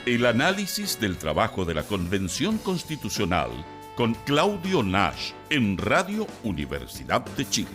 El análisis del trabajo de la Convención Constitucional con Claudio Nash en Radio Universidad de Chile.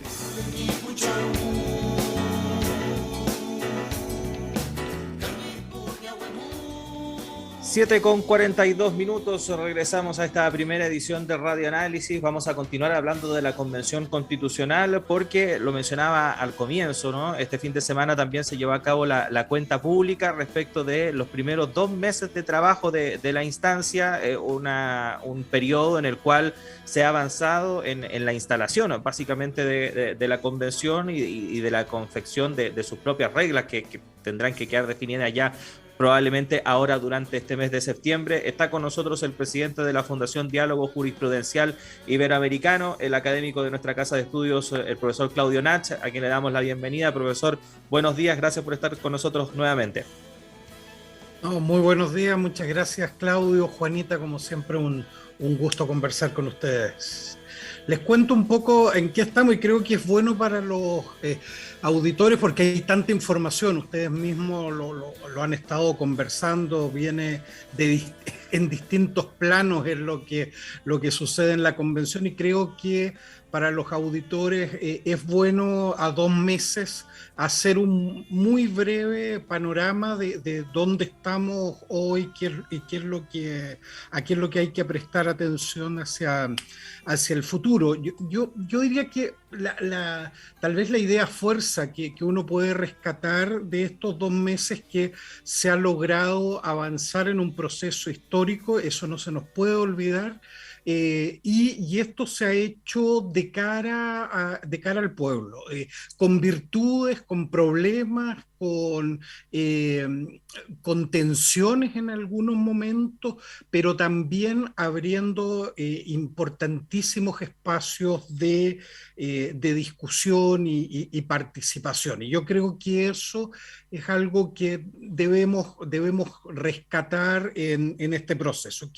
7:42, regresamos a esta primera edición de Radio Análisis. Vamos a continuar hablando de la Convención Constitucional porque lo mencionaba al comienzo, ¿no? Este fin de semana también se llevó a cabo la cuenta pública respecto de los primeros 2 meses de trabajo de la instancia, un periodo en el cual se ha avanzado en la instalación básicamente de la Convención y de la confección de sus propias reglas que tendrán que quedar definidas ya probablemente ahora durante este mes de septiembre. Está con nosotros el presidente de la Fundación Diálogo Jurisprudencial Iberoamericano, el académico de nuestra casa de estudios, el profesor Claudio Nach, a quien le damos la bienvenida. Profesor, buenos días, gracias por estar con nosotros nuevamente. No, muy buenos días, muchas gracias Claudio, Juanita, como siempre un gusto conversar con ustedes. Les cuento un poco en qué estamos y creo que es bueno para los auditores porque hay tanta información, ustedes mismos lo han estado conversando, viene en distintos planos en lo que sucede en la convención y creo que para los auditores es bueno a 2 meses hacer un muy breve panorama de dónde estamos hoy y qué es lo que hay que prestar atención hacia el futuro. Yo diría que tal vez la idea fuerza que uno puede rescatar de estos 2 meses que se ha logrado avanzar en un proceso histórico, eso no se nos puede olvidar. Y esto se ha hecho de cara al pueblo, con virtudes, con problemas, con tensiones en algunos momentos, pero también abriendo importantísimos espacios de discusión y participación. Y yo creo que eso es algo que debemos rescatar en este proceso.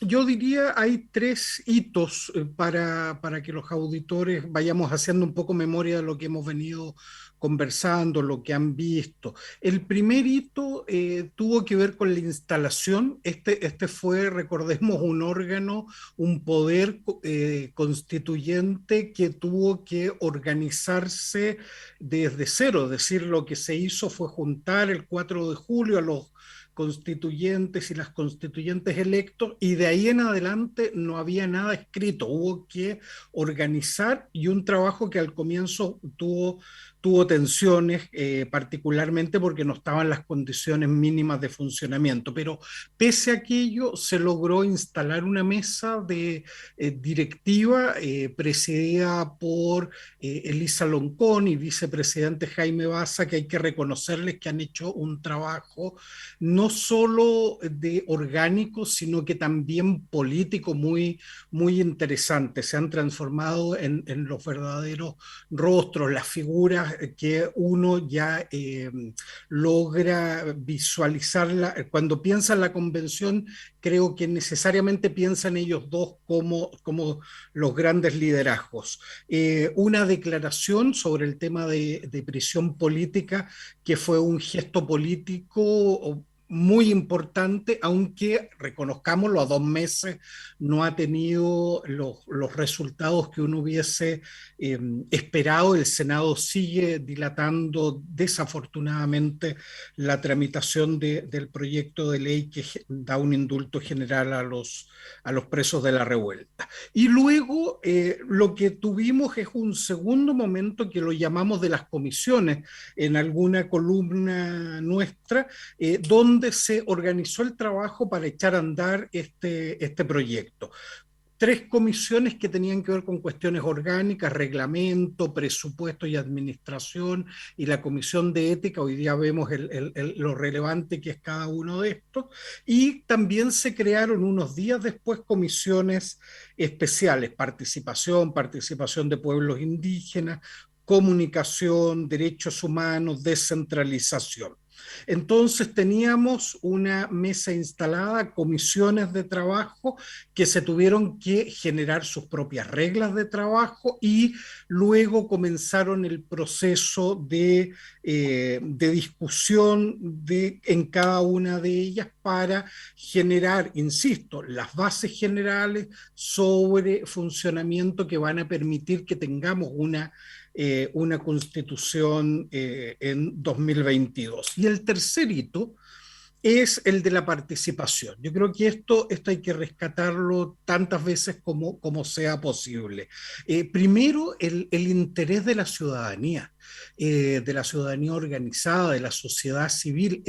Yo diría hay 3 hitos para que los auditores vayamos haciendo un poco memoria de lo que hemos venido conversando, lo que han visto. El primer hito tuvo que ver con la instalación. Este fue, recordemos, un órgano, un poder constituyente que tuvo que organizarse desde cero. Es decir, lo que se hizo fue juntar el 4 de julio a los constituyentes y las constituyentes electos y de ahí en adelante no había nada escrito, hubo que organizar y un trabajo que al comienzo tuvo tensiones, particularmente porque no estaban las condiciones mínimas de funcionamiento, pero pese a aquello se logró instalar una mesa de directiva presidida por Elisa Loncón y vicepresidente Jaime Baza, que hay que reconocerles que han hecho un trabajo no solo de orgánico, sino que también político muy, muy interesante. Se han transformado en los verdaderos rostros, las figuras que uno ya logra visualizarla. Cuando piensa en la convención, creo que necesariamente piensan ellos dos como los grandes liderazgos. Una declaración sobre el tema de prisión política, que fue un gesto político muy importante, aunque reconozcámoslo, a 2 meses no ha tenido los resultados que uno hubiese esperado. El Senado sigue dilatando desafortunadamente la tramitación del proyecto de ley que da un indulto general a los presos de la revuelta. Y luego lo que tuvimos es un segundo momento que lo llamamos de las comisiones, en alguna columna nuestra, donde se organizó el trabajo para echar a andar este proyecto. 3 comisiones que tenían que ver con cuestiones orgánicas, reglamento, presupuesto y administración, y la comisión de ética. Hoy día vemos lo relevante que es cada uno de estos, y también se crearon unos días después comisiones especiales, participación de pueblos indígenas, comunicación, derechos humanos, descentralización. Entonces teníamos una mesa instalada, comisiones de trabajo que se tuvieron que generar sus propias reglas de trabajo y luego comenzaron el proceso de discusión en cada una de ellas para generar, insisto, las bases generales sobre funcionamiento que van a permitir que tengamos una constitución en 2022. Y el tercer hito es el de la participación. Yo creo que esto hay que rescatarlo tantas veces como sea posible. Primero, el interés de la ciudadanía organizada, de la sociedad civil.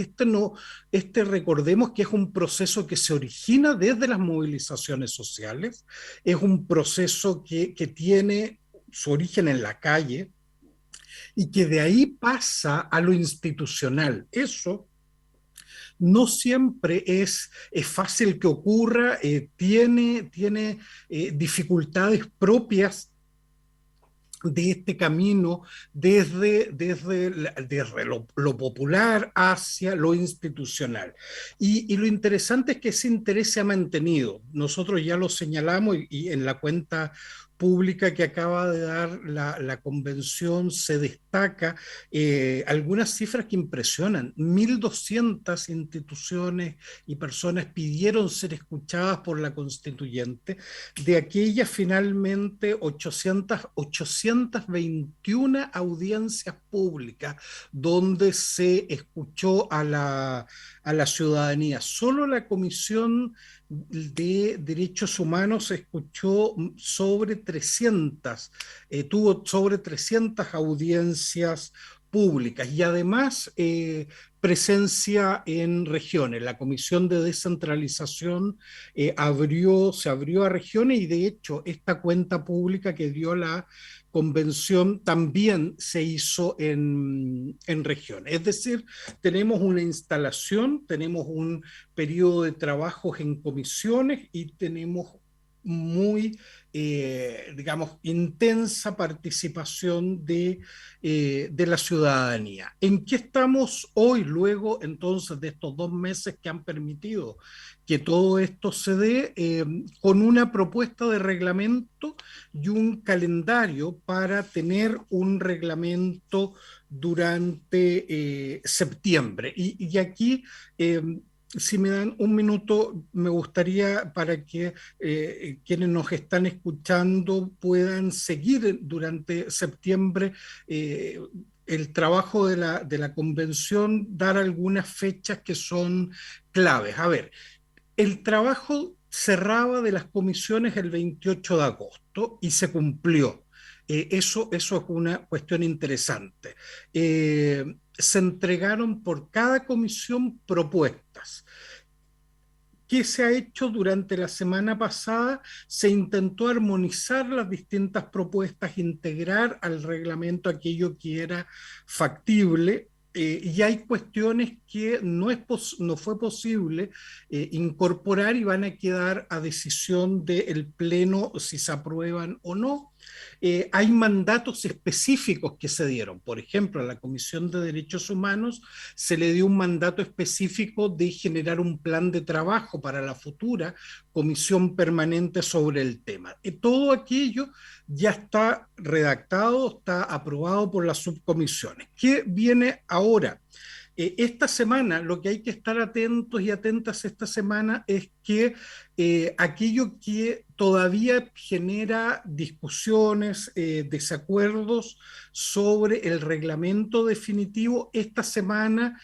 Recordemos que es un proceso que se origina desde las movilizaciones sociales, es un proceso que tiene su origen en la calle y que de ahí pasa a lo institucional. Eso no siempre es fácil que ocurra, tiene dificultades propias de este camino desde lo popular hacia lo institucional. Y lo interesante es que ese interés se ha mantenido. Nosotros ya lo señalamos y en la cuenta pública que acaba de dar la convención se destaca algunas cifras que impresionan. 1.200 instituciones y personas pidieron ser escuchadas por la constituyente. De aquellas finalmente 821 audiencias públicas donde se escuchó a la ciudadanía. Solo la Comisión de Derechos Humanos escuchó sobre 300, tuvo sobre 300 audiencias públicas y además presencia en regiones. La Comisión de Descentralización se abrió a regiones y de hecho esta cuenta pública que dio la convención también se hizo en regiones. Es decir, tenemos una instalación, tenemos un periodo de trabajos en comisiones y tenemos muy, digamos, intensa participación de la ciudadanía. ¿En qué estamos hoy, luego entonces de estos 2 meses que han permitido que todo esto se dé? Con una propuesta de reglamento y un calendario para tener un reglamento durante septiembre. Y aquí si me dan un minuto, me gustaría para que quienes nos están escuchando puedan seguir durante septiembre el trabajo de la convención, dar algunas fechas que son claves. A ver, el trabajo cerraba de las comisiones el 28 de agosto y se cumplió. Eso es una cuestión interesante. Se entregaron por cada comisión propuestas. ¿Qué se ha hecho durante la semana pasada? Se intentó armonizar las distintas propuestas, integrar al reglamento aquello que era factible. Y hay cuestiones que no fue posible incorporar y van a quedar a decisión del Pleno si se aprueban o no. Hay mandatos específicos que se dieron. Por ejemplo, a la Comisión de Derechos Humanos se le dio un mandato específico de generar un plan de trabajo para la futura comisión permanente sobre el tema. Todo aquello ya está redactado, está aprobado por las subcomisiones. ¿Qué viene ahora? Esta semana, lo que hay que estar atentos y atentas esta semana es que aquello que todavía genera discusiones, desacuerdos sobre el reglamento definitivo, esta semana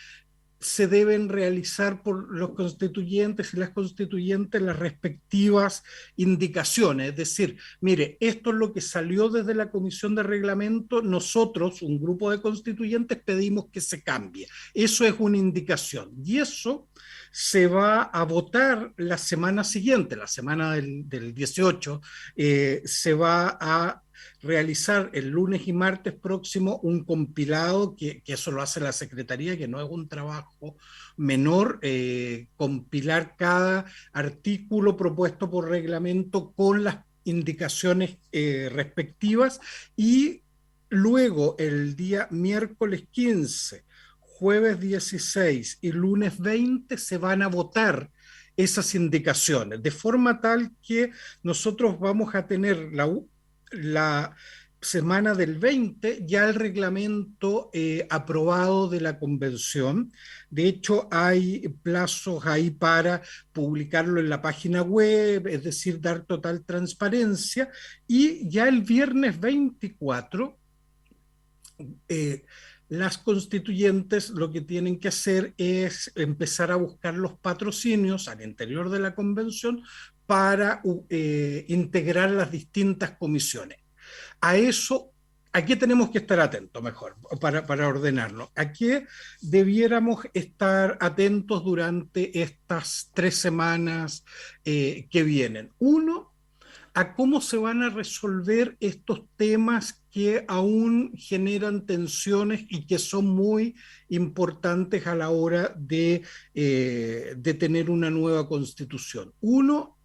se deben realizar por los constituyentes y las constituyentes las respectivas indicaciones. Es decir, mire, esto es lo que salió desde la Comisión de Reglamento, nosotros, un grupo de constituyentes, pedimos que se cambie. Eso es una indicación. Y eso se va a votar la semana siguiente, la semana del 18, se va a realizar el lunes y martes próximo un compilado, que eso lo hace la Secretaría, que no es un trabajo menor, compilar cada artículo propuesto por reglamento con las indicaciones respectivas y luego el día miércoles 15, jueves 16 y lunes 20 se van a votar esas indicaciones, de forma tal que nosotros vamos a tener la semana del 20 ya el reglamento aprobado de la convención. De hecho, hay plazos ahí para publicarlo en la página web, es decir, dar total transparencia. Y ya el viernes 24, las constituyentes lo que tienen que hacer es empezar a buscar los patrocinios al interior de la convención para integrar las distintas comisiones. A eso, ¿a qué tenemos que estar atentos mejor para ordenarlo? ¿A qué debiéramos estar atentos durante estas 3 semanas que vienen? Uno, a cómo se van a resolver estos temas que aún generan tensiones y que son muy importantes a la hora de tener una nueva constitución. Uno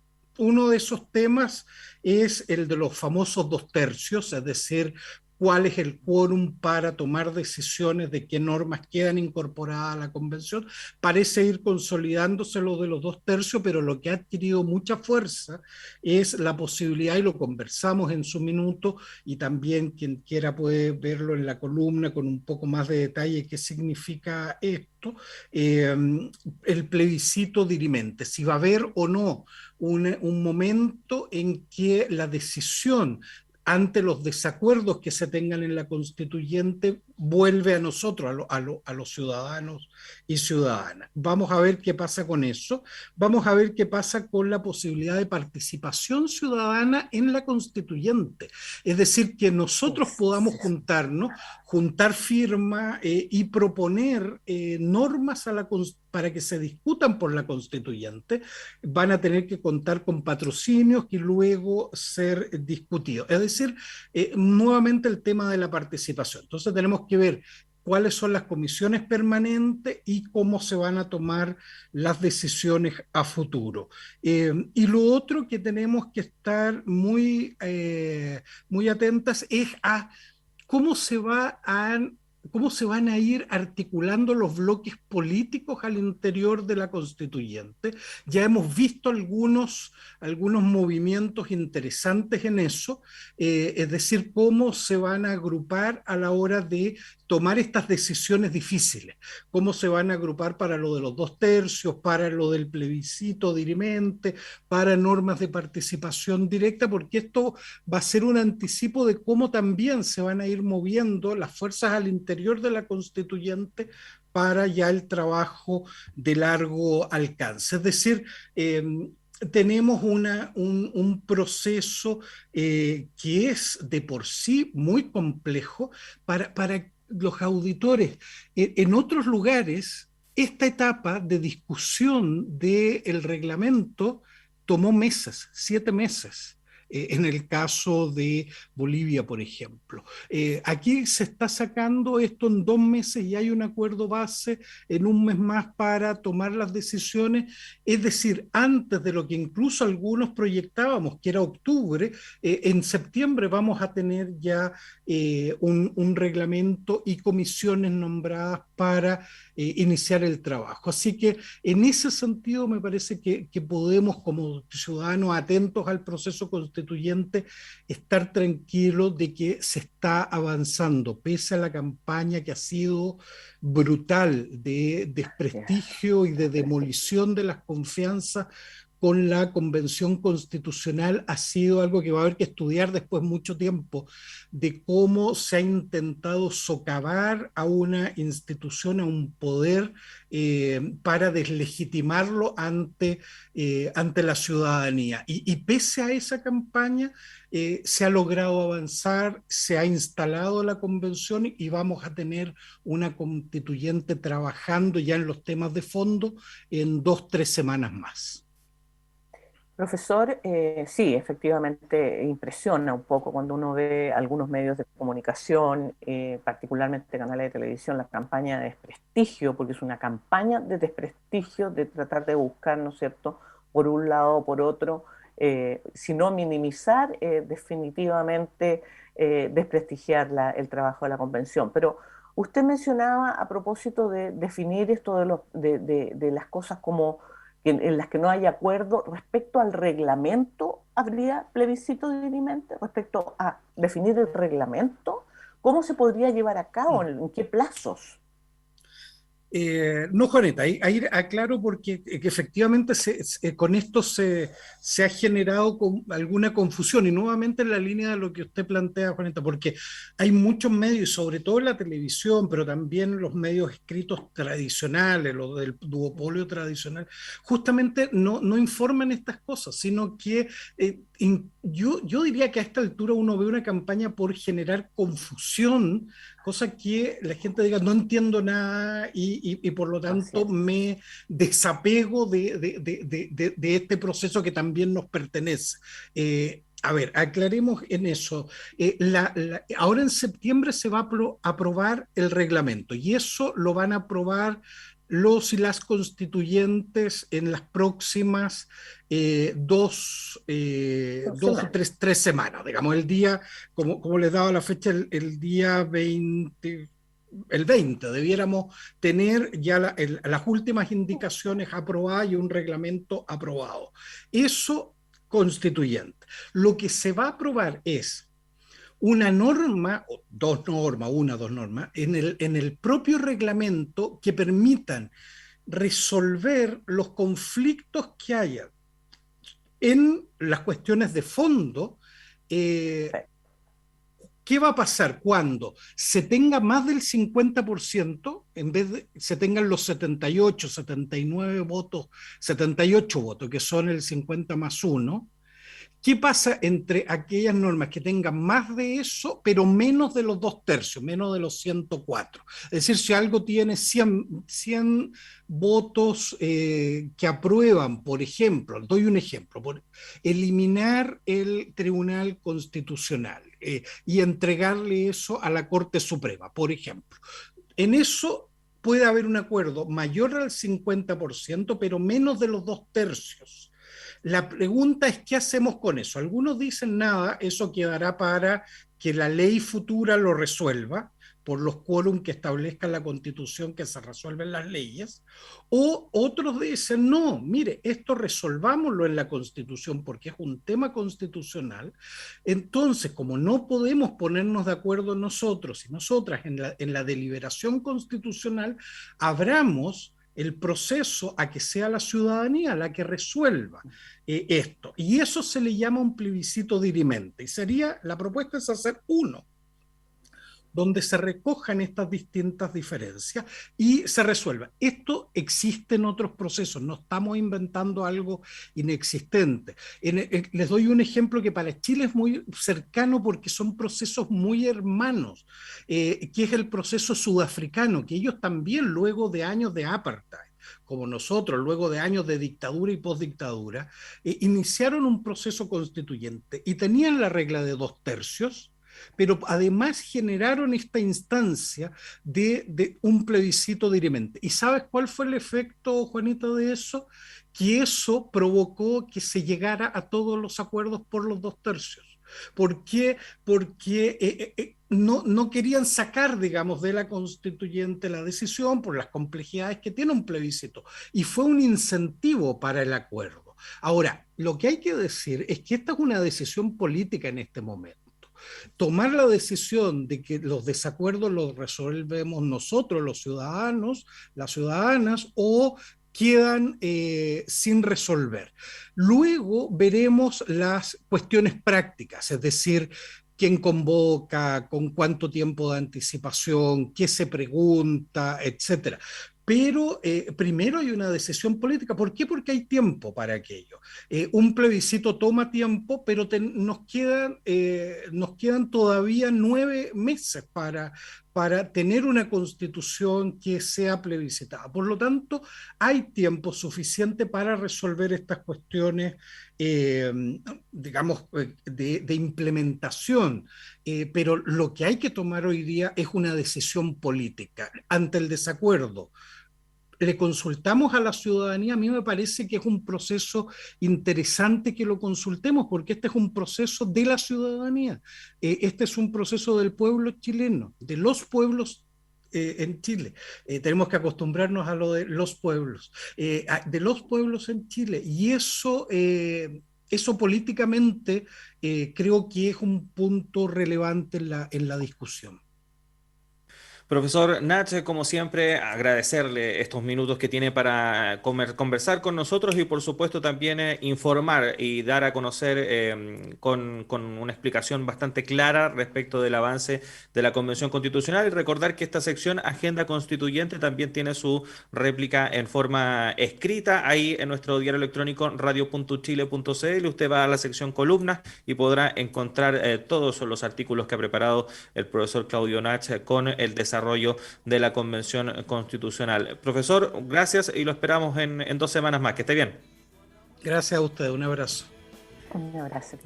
de esos temas es el de los famosos 2/3, es decir, cuál es el quórum para tomar decisiones de qué normas quedan incorporadas a la convención. Parece ir consolidándose lo de los 2/3, pero lo que ha adquirido mucha fuerza es la posibilidad, y lo conversamos en su minuto, y también quien quiera puede verlo en la columna con un poco más de detalle qué significa esto, el plebiscito dirimente, si va a haber o no un momento en que la decisión ante los desacuerdos que se tengan en la constituyente, vuelve a nosotros, a los ciudadanos y ciudadanas. Vamos a ver qué pasa con eso. Vamos a ver qué pasa con la posibilidad de participación ciudadana en la constituyente. Es decir, que nosotros podamos juntar firmas y proponer normas para que se discutan por la constituyente. Van a tener que contar con patrocinios y luego ser discutidos. Es decir, nuevamente el tema de la participación. Entonces tenemos que ver cuáles son las comisiones permanentes y cómo se van a tomar las decisiones a futuro. Y lo otro que tenemos que estar muy atentas es a cómo se van a ir articulando los bloques políticos al interior de la constituyente. Ya hemos visto algunos movimientos interesantes en eso, es decir, cómo se van a agrupar a la hora de tomar estas decisiones difíciles, cómo se van a agrupar para lo de los 2/3, para lo del plebiscito dirimente, para normas de participación directa, porque esto va a ser un anticipo de cómo también se van a ir moviendo las fuerzas al interior de la constituyente para ya el trabajo de largo alcance. Es decir, tenemos un proceso que es de por sí muy complejo para los auditores. En otros lugares, esta etapa de discusión del reglamento tomó meses, 7 meses. En el caso de Bolivia, por ejemplo. Aquí se está sacando esto en 2 meses y hay un acuerdo base en un mes más para tomar las decisiones, es decir, antes de lo que incluso algunos proyectábamos, que era octubre, en septiembre vamos a tener ya un reglamento y comisiones nombradas para iniciar el trabajo. Así que en ese sentido me parece que podemos, como ciudadanos atentos al proceso constituyente, estar tranquilos de que se está avanzando, pese a la campaña que ha sido brutal de desprestigio y de demolición de las confianzas con la Convención Constitucional. Ha sido algo que va a haber que estudiar después mucho tiempo, de cómo se ha intentado socavar a una institución, a un poder, para deslegitimarlo ante la ciudadanía. Y pese a esa campaña, se ha logrado avanzar, se ha instalado la convención y vamos a tener una constituyente trabajando ya en los temas de fondo en 2 o 3 semanas más. Profesor, sí, efectivamente impresiona un poco cuando uno ve algunos medios de comunicación, particularmente canales de televisión, la campaña de desprestigio, porque es una campaña de desprestigio, de tratar de buscar, ¿no es cierto?, por un lado o por otro, sino minimizar definitivamente, desprestigiar el trabajo de la convención. Pero Usted mencionaba a propósito de definir esto de las cosas como en las que no hay acuerdo respecto al reglamento. ¿Habría plebiscito dirimente respecto a definir el reglamento? ¿Cómo se podría llevar a cabo? ¿En qué plazos? No, Juaneta, ahí aclaro porque que efectivamente con esto se ha generado alguna confusión y nuevamente en la línea de lo que usted plantea, Juaneta, porque hay muchos medios, sobre todo en la televisión, pero también los medios escritos tradicionales, los del duopolio tradicional, justamente no informan estas cosas, sino que yo diría que a esta altura uno ve una campaña por generar confusión, cosa que la gente diga, no entiendo nada y por lo tanto me desapego de este proceso que también nos pertenece. A ver, aclaremos en eso. Ahora en septiembre se va a aprobar el reglamento y eso lo van a aprobar los y las constituyentes en las próximas dos o tres semanas, digamos, el día, como les daba la fecha, el día 20, el 20, debiéramos tener ya las últimas indicaciones aprobadas y un reglamento aprobado. Eso constituyente. Lo que se va a aprobar es una norma, o dos normas, en el propio reglamento que permitan resolver los conflictos que haya en las cuestiones de fondo. ¿Qué va a pasar cuando se tenga más del 50%, en vez de se tengan los 78, 79 votos, 78 votos, que son el 50 más 1? ¿Qué pasa entre aquellas normas que tengan más de eso, pero menos de los 2/3, menos de los 104? Es decir, si algo tiene 100 votos que aprueban, por ejemplo, doy un ejemplo, por eliminar el Tribunal Constitucional y entregarle eso a la Corte Suprema, por ejemplo. En eso puede haber un acuerdo mayor al 50%, pero menos de los 2/3. La pregunta es, ¿qué hacemos con eso? Algunos dicen nada, eso quedará para que la ley futura lo resuelva, por los quórum que establezca la Constitución que se resuelven las leyes, o otros dicen, no, mire, esto resolvámoslo en la Constitución porque es un tema constitucional, entonces, como no podemos ponernos de acuerdo nosotros y nosotras en la deliberación constitucional, abramos el proceso a que sea la ciudadanía la que resuelva esto. Y eso se le llama un plebiscito dirimente. Y la propuesta es hacer uno, donde se recojan estas distintas diferencias y se resuelva. Esto existe en otros procesos, no estamos inventando algo inexistente. Les doy un ejemplo que para Chile es muy cercano porque son procesos muy hermanos, que es el proceso sudafricano, que ellos también luego de años de apartheid, como nosotros, luego de años de dictadura y postdictadura, iniciaron un proceso constituyente y tenían la regla de 2/3, pero además generaron esta instancia de un plebiscito dirimente. ¿Y sabes cuál fue el efecto, Juanita, de eso? Que eso provocó que se llegara a todos los acuerdos por los 2/3. ¿Por qué? Porque no querían sacar, digamos, de la constituyente la decisión por las complejidades que tiene un plebiscito. Y fue un incentivo para el acuerdo. Ahora, lo que hay que decir es que esta es una decisión política en este momento. Tomar la decisión de que los desacuerdos los resolvemos nosotros, los ciudadanos, las ciudadanas, o quedan sin resolver. Luego veremos las cuestiones prácticas, es decir, quién convoca, con cuánto tiempo de anticipación, qué se pregunta, etcétera. Pero primero hay una decisión política. ¿Por qué? Porque hay tiempo para aquello. Un plebiscito toma tiempo, pero nos quedan todavía 9 meses para tener una constitución que sea plebiscitada. Por lo tanto, hay tiempo suficiente para resolver estas cuestiones, digamos, de implementación. Pero lo que hay que tomar hoy día es una decisión política. Ante el desacuerdo, le consultamos a la ciudadanía. A mí me parece que es un proceso interesante que lo consultemos, porque este es un proceso de la ciudadanía. Este es un proceso del pueblo chileno, de los pueblos en Chile. Tenemos que acostumbrarnos a lo de los pueblos, de los pueblos en Chile. Y eso políticamente creo que es un punto relevante en la discusión. Profesor Nach, como siempre, agradecerle estos minutos que tiene para conversar con nosotros y por supuesto también informar y dar a conocer con una explicación bastante clara respecto del avance de la Convención Constitucional y recordar que esta sección Agenda Constituyente también tiene su réplica en forma escrita ahí en nuestro diario electrónico radio.chile.cl. Usted va a la sección columnas y podrá encontrar todos los artículos que ha preparado el profesor Claudio Nach con el desarrollo de la Convención Constitucional. Profesor, gracias y lo esperamos en 2 semanas más. Que esté bien. Gracias a usted. Un abrazo. Un abrazo.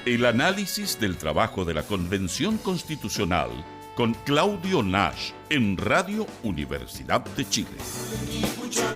El análisis del trabajo de la Convención Constitucional con Claudio Nach en Radio Universidad de Chile.